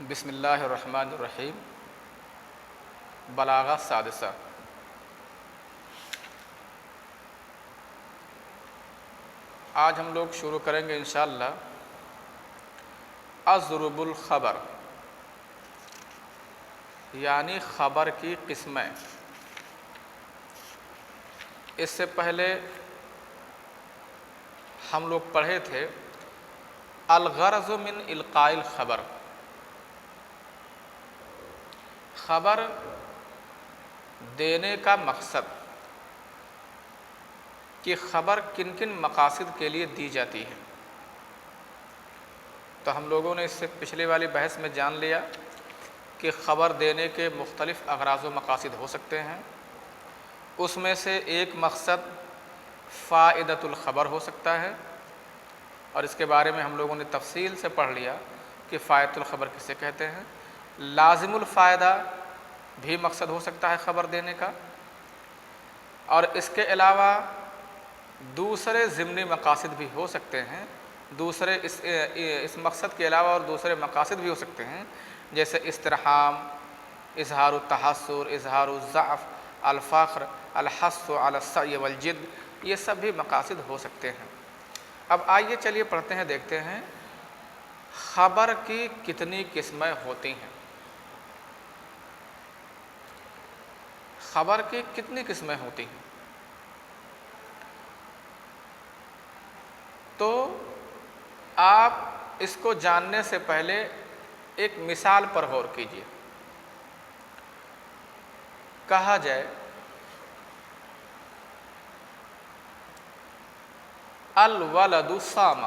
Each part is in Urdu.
بسم اللہ الرحمن الرحیم۔ بلاغہ سادسہ۔ آج ہم لوگ شروع کریں گے انشاءاللہ اضرب الخبر، یعنی خبر کی قسمیں۔ اس سے پہلے ہم لوگ پڑھے تھے الغرض من القاء الخبر، خبر دینے کا مقصد، کہ خبر کن کن مقاصد کے لیے دی جاتی ہے۔ تو ہم لوگوں نے اس سے پچھلے والی بحث میں جان لیا کہ خبر دینے کے مختلف اغراض و مقاصد ہو سکتے ہیں۔ اس میں سے ایک مقصد فائدۃ الخبر ہو سکتا ہے، اور اس کے بارے میں ہم لوگوں نے تفصیل سے پڑھ لیا کہ فائدۃ الخبر کسے کہتے ہیں۔ لازم الفائدہ بھی مقصد ہو سکتا ہے خبر دینے کا، اور اس کے علاوہ دوسرے ضمنی مقاصد بھی ہو سکتے ہیں۔ دوسرے اس مقصد کے علاوہ اور دوسرے مقاصد بھی ہو سکتے ہیں، جیسے استرحام، اظہار التحسر، اظہار الضعف، الفخر، الحث علی السعی والجد، یہ سب بھی مقاصد ہو سکتے ہیں۔ اب آئیے چلیے پڑھتے ہیں، دیکھتے ہیں خبر کی کتنی قسمیں ہوتی ہیں۔ خبر کی کتنی قسمیں ہوتی ہیں؟ تو آپ اس کو جاننے سے پہلے ایک مثال پر غور کیجیے۔ کہا جائے الولد صام،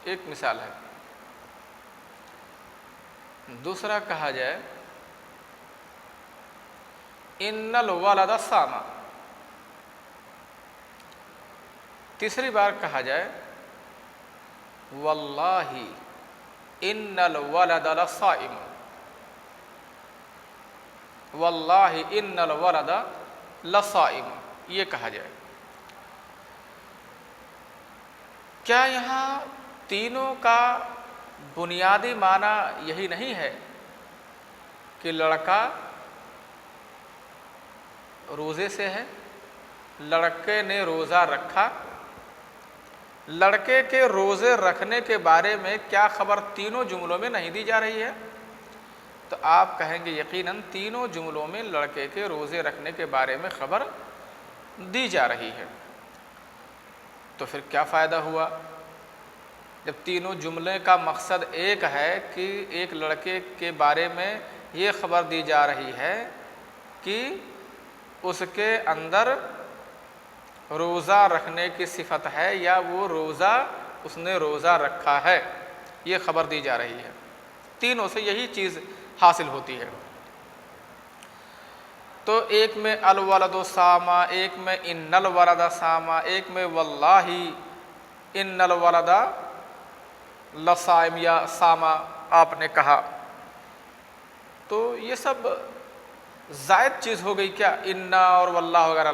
ایک مثال ہے۔ دوسرا کہا جائے ان الولد صام، تیسری بار کہا جائے واللہ ان الولد لصائم، واللہ ان الولد لصائم، یہ کہا جائے۔ کیا یہاں تینوں کا بنیادی معنی یہی نہیں ہے کہ لڑکا روزے سے ہے، لڑکے نے روزہ رکھا؟ لڑکے کے روزے رکھنے کے بارے میں کیا خبر تینوں جملوں میں نہیں دی جا رہی ہے؟ تو آپ کہیں گے یقیناً تینوں جملوں میں لڑکے کے روزے رکھنے کے بارے میں خبر دی جا رہی ہے۔ تو پھر کیا فائدہ ہوا جب تینوں جملے کا مقصد ایک ہے کہ ایک لڑکے کے بارے میں یہ خبر دی جا رہی ہے کہ اس کے اندر روزہ رکھنے کی صفت ہے، یا وہ روزہ اس نے روزہ رکھا ہے، یہ خبر دی جا رہی ہے۔ تینوں سے یہی چیز حاصل ہوتی ہے۔ تو ایک میں الولد صام، ایک میں ان الولد صام، ایک میں واللہ ان الولد لصائم یا صام آپ نے کہا، تو یہ سب زائد چیز ہو گئی کیا انا اور واللہ وغیرہ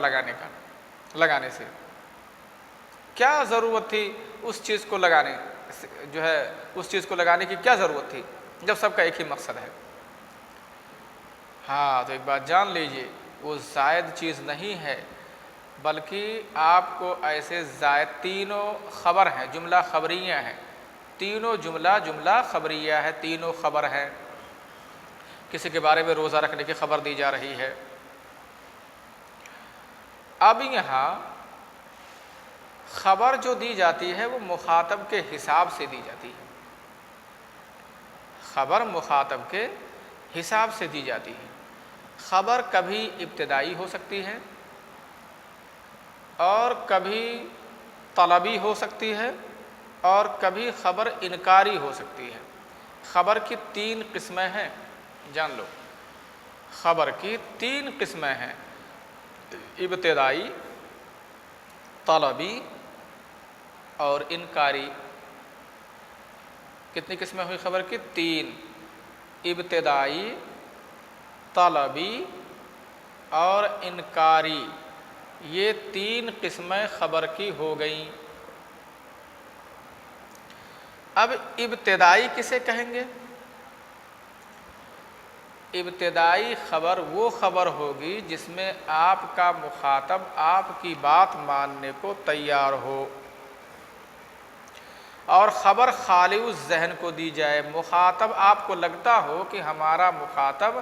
لگانے سے؟ کیا ضرورت تھی اس چیز کو لگانے، اس چیز کو لگانے کی کیا ضرورت تھی جب سب کا ایک ہی مقصد ہے؟ ہاں، تو ایک بات جان لیجئے، وہ زائد چیز نہیں ہے، بلکہ آپ کو ایسے زائد تینوں خبر ہیں، جملہ خبریہ ہیں، تینوں جملہ خبریہ ہے، تینوں خبر ہیں۔ کسی کے بارے میں روزہ رکھنے کی خبر دی جا رہی ہے۔ اب یہاں خبر جو دی جاتی ہے وہ مخاطب کے حساب سے دی جاتی ہے۔ خبر مخاطب کے حساب سے دی جاتی ہے۔ خبر کبھی ابتدائی ہو سکتی ہے، اور کبھی طلبی ہو سکتی ہے، اور کبھی خبر انکاری ہو سکتی ہے۔ خبر کی تین قسمیں ہیں، جان لو۔ خبر کی تین قسمیں ہیں، ابتدائی، طلبی اور انکاری۔ کتنی قسمیں ہوئی خبر کی؟ تین، ابتدائی، طلبی اور انکاری، یہ تین قسمیں خبر کی ہو گئیں۔ اب ابتدائی کسے کہیں گے؟ ابتدائی خبر وہ خبر ہوگی جس میں آپ کا مخاطب آپ کی بات ماننے کو تیار ہو، اور خبر خالی الذہن کو دی جائے، مخاطب آپ کو لگتا ہو کہ ہمارا مخاطب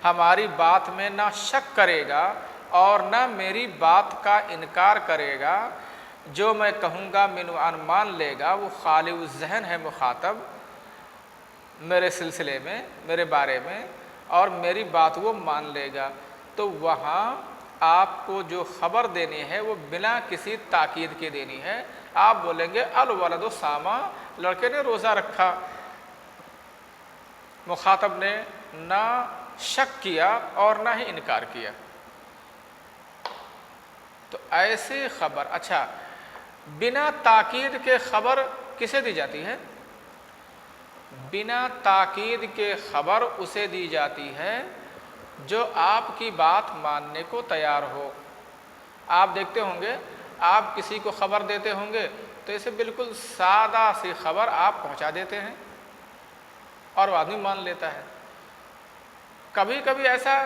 ہماری بات میں نہ شک کرے گا اور نہ میری بات کا انکار کرے گا، جو میں کہوں گا منوعاً مان لے گا، وہ خالی الذہن ہے مخاطب میرے سلسلے میں، میرے بارے میں، اور میری بات وہ مان لے گا، تو وہاں آپ کو جو خبر دینی ہے وہ بنا کسی تاکید کے دینی ہے۔ آپ بولیں گے الولد صام، لڑکے نے روزہ رکھا، مخاطب نے نہ شک کیا اور نہ ہی انکار کیا، تو ایسی خبر، اچھا بنا تاکید کے خبر کسے دی جاتی ہے؟ بنا تاکید کے خبر اسے دی جاتی ہے جو آپ کی بات ماننے کو تیار ہو۔ آپ دیکھتے ہوں گے، آپ کسی کو خبر دیتے ہوں گے تو اسے بالکل سادہ سی خبر آپ پہنچا دیتے ہیں اور وہ آدمی مان لیتا ہے۔ کبھی کبھی ایسا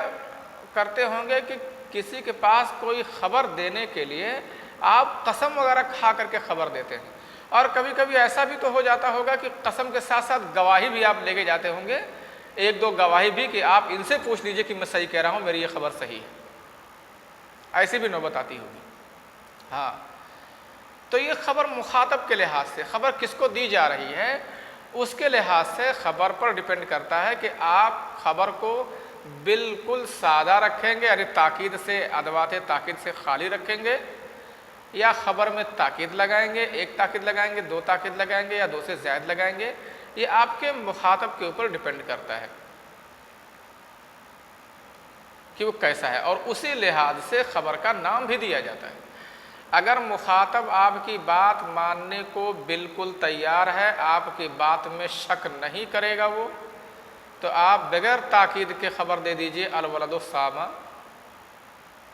کرتے ہوں گے کہ کسی کے پاس کوئی خبر دینے کے لیے آپ قسم وغیرہ کھا کر کے خبر دیتے ہیں، اور کبھی کبھی ایسا بھی تو ہو جاتا ہوگا کہ قسم کے ساتھ ساتھ گواہی بھی آپ لے کے جاتے ہوں گے، ایک دو گواہی بھی، کہ آپ ان سے پوچھ لیجئے کہ میں صحیح کہہ رہا ہوں، میری یہ خبر صحیح ہے۔ ایسی بھی نوبت آتی ہوگی۔ ہاں، تو یہ خبر مخاطب کے لحاظ سے، خبر کس کو دی جا رہی ہے اس کے لحاظ سے خبر پر ڈیپینڈ کرتا ہے کہ آپ خبر کو بالکل سادہ رکھیں گے، یعنی تاکید سے، ادوات تاکید سے خالی رکھیں گے، یا خبر میں تاکید لگائیں گے، ایک تاکید لگائیں گے، دو تاکید لگائیں گے، یا دو سے زائد لگائیں گے۔ یہ آپ کے مخاطب کے اوپر ڈیپینڈ کرتا ہے کہ وہ کیسا ہے، اور اسی لحاظ سے خبر کا نام بھی دیا جاتا ہے۔ اگر مخاطب آپ کی بات ماننے کو بالکل تیار ہے، آپ کی بات میں شک نہیں کرے گا وہ، تو آپ بغیر تاکید کے خبر دے دیجئے الولد صام،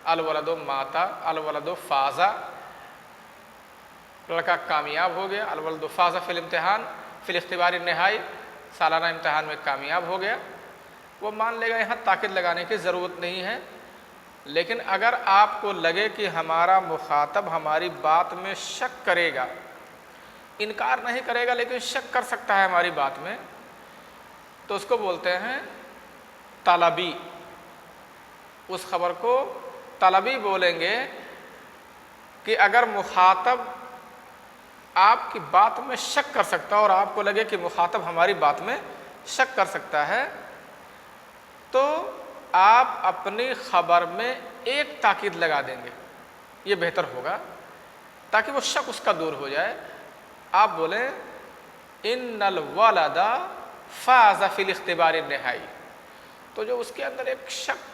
الولد ماتا، الولد فازا، لڑکا کامیاب ہو گیا، الولد فازا فی الامتحان، فی الاختبار النہائی، سالانہ امتحان میں کامیاب ہو گیا، وہ مان لے گا، یہاں تاکید لگانے کی ضرورت نہیں ہے۔ لیکن اگر آپ کو لگے کہ ہمارا مخاطب ہماری بات میں شک کرے گا، انکار نہیں کرے گا لیکن شک کر سکتا ہے ہماری بات میں، تو اس کو بولتے ہیں طلبی۔ اس خبر کو طلبی بولیں گے کہ اگر مخاطب آپ کی بات میں شک کر سکتا ہے اور آپ کو لگے کہ مخاطب ہماری بات میں شک کر سکتا ہے، تو آپ اپنی خبر میں ایک تاکید لگا دیں گے، یہ بہتر ہوگا تاکہ وہ شک اس کا دور ہو جائے۔ آپ بولیں ان الولد فاز فی الاختبار النہائی، تو جو اس کے اندر ایک شک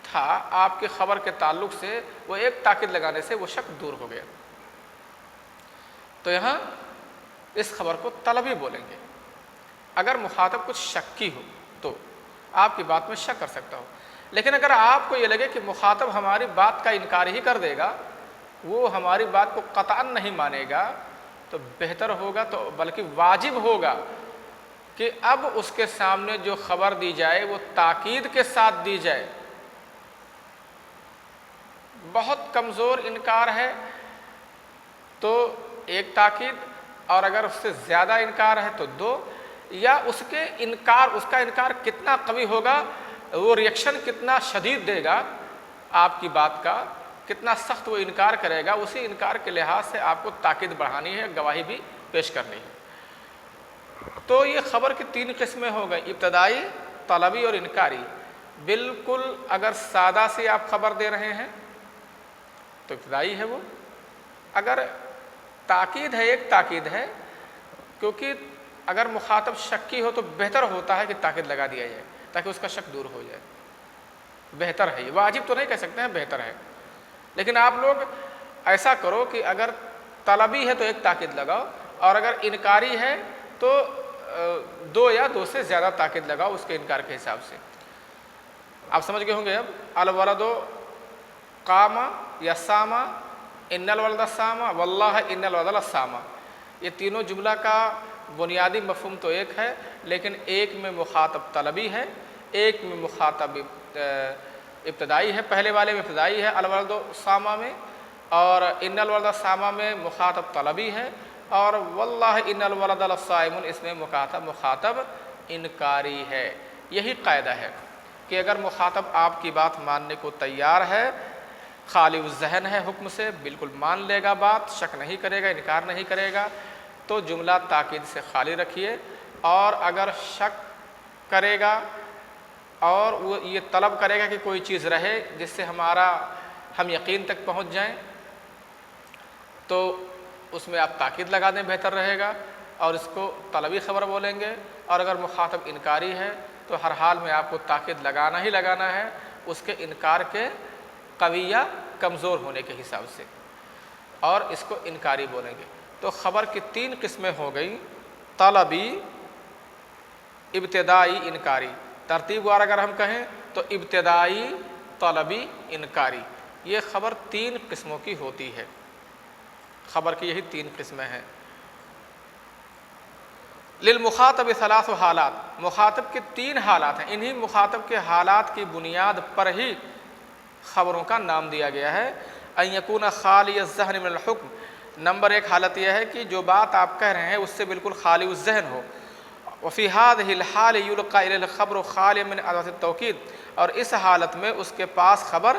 تھا آپ کی خبر کے تعلق سے، وہ ایک تاکید لگانے سے وہ شک دور ہو گیا۔ تو یہاں اس خبر کو طلبی بولیں گے۔ اگر مخاطب کچھ شکی ہو تو آپ کی بات میں شک کر سکتا ہو، لیکن اگر آپ کو یہ لگے کہ مخاطب ہماری بات کا انکار ہی کر دے گا، وہ ہماری بات کو قطعاً نہیں مانے گا، تو بہتر ہوگا، تو بلکہ واجب ہوگا کہ اب اس کے سامنے جو خبر دی جائے وہ تاکید کے ساتھ دی جائے۔ بہت کمزور انکار ہے تو ایک تاکید، اور اگر اس سے زیادہ انکار ہے تو دو، یا اس کا انکار کتنا قوی ہوگا، وہ ریئیکشن کتنا شدید دے گا آپ کی بات کا، کتنا سخت وہ انکار کرے گا، اسی انکار کے لحاظ سے آپ کو تاکید بڑھانی ہے، گواہی بھی پیش کرنی ہے۔ تو یہ خبر کی تین قسمیں ہو گئی، ابتدائی، طلبی اور انکاری۔ بالکل اگر سادہ سی آپ خبر دے رہے ہیں تو ابتدائی ہے وہ، اگر تاکید ہے، ایک تاکید ہے، کیونکہ اگر مخاطب شکی ہو تو بہتر ہوتا ہے کہ تاکید لگا دیا جائے تاکہ اس کا شک دور ہو جائے، بہتر ہے یہ، واجب تو نہیں کہہ سکتے ہیں، بہتر ہے۔ لیکن آپ لوگ ایسا کرو کہ اگر طلبی ہے تو ایک تاکید لگاؤ، اور اگر انکاری ہے تو دو یا دو سے زیادہ تاکید لگاؤ اس کے انکار کے حساب سے۔ آپ سمجھ گئے ہوں گے اب الولد قام یا ساما، ان الولد ساما واللہ ان الولد ساما، یہ تینوں جملہ کا بنیادی مفہوم تو ایک ہے، لیکن ایک میں مخاطب طلبی ہے، ایک میں مخاطب ابتدائی ہے۔ پہلے والے میں ابتدائی ہے الولد سامہ میں، اور ان الولد سامہ میں مخاطب طلبی ہے، اور واللہ ان الولد لصائم اس میں مخاطب انکاری ہے۔ یہی قاعدہ ہے کہ اگر مخاطب آپ کی بات ماننے کو تیار ہے، خالی الذہن ہے حکم سے، بالکل مان لے گا بات، شک نہیں کرے گا، انکار نہیں کرے گا، تو جملہ تاکید سے خالی رکھیے۔ اور اگر شک کرے گا اور وہ یہ طلب کرے گا کہ کوئی چیز رہے جس سے ہم یقین تک پہنچ جائیں، تو اس میں آپ تاکید لگا دیں، بہتر رہے گا، اور اس کو طلبی خبر بولیں گے۔ اور اگر مخاطب انکاری ہے تو ہر حال میں آپ کو تاکید لگانا ہی لگانا ہے اس کے انکار کے قوی یا کمزور ہونے کے حساب سے، اور اس کو انکاری بولیں گے۔ تو خبر کی 3 قسمیں ہو گئی، طلبی، ابتدائی، انکاری۔ ترتیب وار اگر ہم کہیں تو ابتدائی، طلبی، انکاری، یہ خبر 3 قسموں کی ہوتی ہے۔ خبر کی یہی 3 قسمیں ہیں۔ للمخاطب 3 حالات، مخاطب کے 3 حالات ہیں، انہی مخاطب کے حالات کی بنیاد پر ہی خبروں کا نام دیا گیا ہے۔ ان یکون خالی الذہن من الحکم، نمبر 1 حالت یہ ہے کہ جو بات آپ کہہ رہے ہیں اس سے بالکل خالی الذہن ہو۔ وفی هذه الحال یلقى الیہ الخبر خالی من ادوات التوکید، اور اس حالت میں اس کے پاس خبر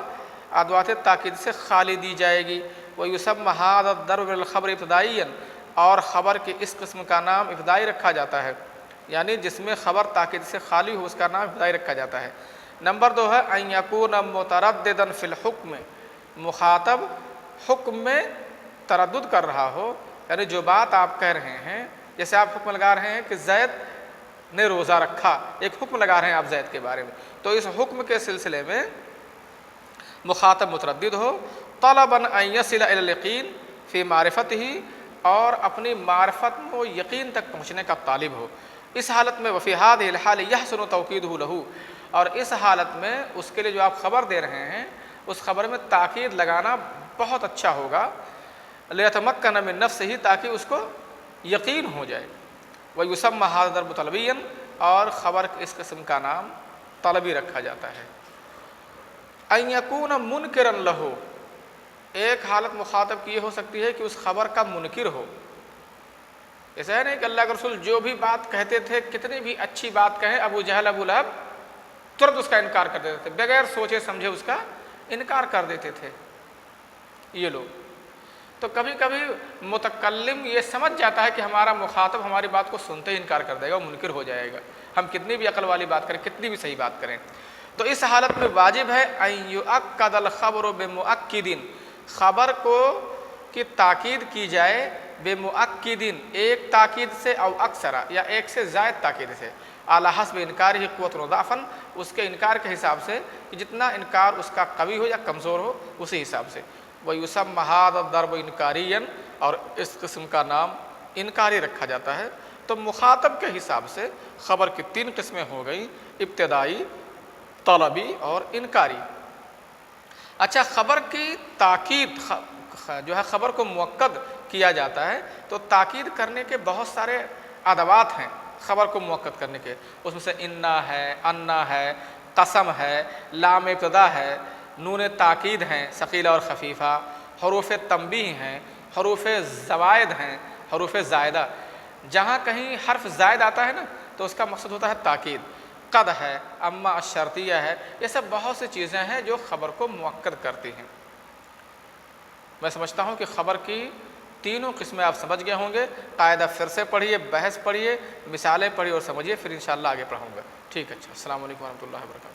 ادوات تاکید سے خالی دی جائے گی۔ ویسمى هذا الضرب من الخبر ابتدائیا، اور خبر کے اس قسم کا نام ابتدائی رکھا جاتا ہے، یعنی جس میں خبر تاکید سے خالی ہو اس کا نام ابتدائی رکھا جاتا ہے۔ نمبر 2 ہے ان یکون مترددا فی الحکم، مخاطب حکم میں تردد کر رہا ہو، یعنی جو بات آپ کہہ رہے ہیں، جیسے آپ حکم لگا رہے ہیں کہ زید نے روزہ رکھا، ایک حکم لگا رہے ہیں آپ زید کے بارے میں، تو اس حکم کے سلسلے میں مخاطب متردد ہو۔ طلبا ان یصل الی الیقین فی معرفتہ، اور اپنی معرفت میں یقین تک پہنچنے کا طالب ہو۔ اس حالت میں وفی هذه الحال یحسن توکیدہ لہ، اور اس حالت میں اس کے لیے جو آپ خبر دے رہے ہیں اس خبر میں تاکید لگانا بہت اچھا ہوگا، لیتمکن من نفسہ، تاکہ اس کو یقین ہو جائے۔ ویسمى هذا الضرب طلبیا، اور خبر اس قسم کا نام طلبی رکھا جاتا ہے۔ ان یکون منکرا لہ، ایک حالت مخاطب کی یہ ہو سکتی ہے کہ اس خبر کا منکر ہو۔ ایسا ہے نہیں کہ اللہ کے رسول جو بھی بات کہتے تھے، کتنی بھی اچھی بات کہیں، ابو جہل ابو لہب ترنت اس کا انکار کر دیتے تھے، بغیر سوچے سمجھے اس کا انکار کر دیتے تھے یہ لوگ۔ تو کبھی کبھی متکلم یہ سمجھ جاتا ہے کہ ہمارا مخاطب ہماری بات کو سنتے ہی انکار کر دے گا، وہ منکر ہو جائے گا، ہم کتنی بھی عقل والی بات کریں، کتنی بھی صحیح بات کریں۔ تو اس حالت میں واجب ہے ان یؤکد الخبر بمؤکد، خبر کو کی تاکید کی جائے بمؤکد، ایک تاکید سے، او اکثر، یا ایک سے زائد تاکید سے، علی حسب انکارہ قوۃ و ضعفا، اس کے انکار کے حساب سے کہ جتنا انکار اس کا قوی ہو یا کمزور ہو اسی حساب سے۔ ویسمى هذا الضرب انکاریا، اور اس قسم کا نام انکاری رکھا جاتا ہے۔ تو مخاطب کے حساب سے خبر کی 3 قسمیں ہو گئیں، ابتدائی، طلبی اور انکاری۔ اچھا، خبر کی تاکید جو ہے خبر کو مؤکد کیا جاتا ہے، تو تاکید کرنے کے بہت سارے ادوات ہیں خبر کو مؤکد کرنے کے، اس میں سے انا ہے، انا ہے، قسم ہے، لام ابتدا ہے، نون تاکید ہیں ثقیلہ اور خفیفہ، حروف تنبیہ ہیں، حروف زوائد ہیں، حروف زائدہ۔ جہاں کہیں حرف زائد آتا ہے نا تو اس کا مقصد ہوتا ہے تاکید، قد ہے، اما الشرطیہ ہے، یہ سب بہت سی چیزیں ہیں جو خبر کو مؤکد کرتی ہیں۔ میں سمجھتا ہوں کہ خبر کی 3 قسمیں آپ سمجھ گئے ہوں گے۔ قاعدہ پھر سے پڑھیے، بحث پڑھیے، مثالیں پڑھیے اور سمجھیے، پھر انشاءاللہ آگے پڑھوں گا۔ ٹھیک ہے، اچھا، السلام علیکم ورحمۃ اللہ وبرکاتہ۔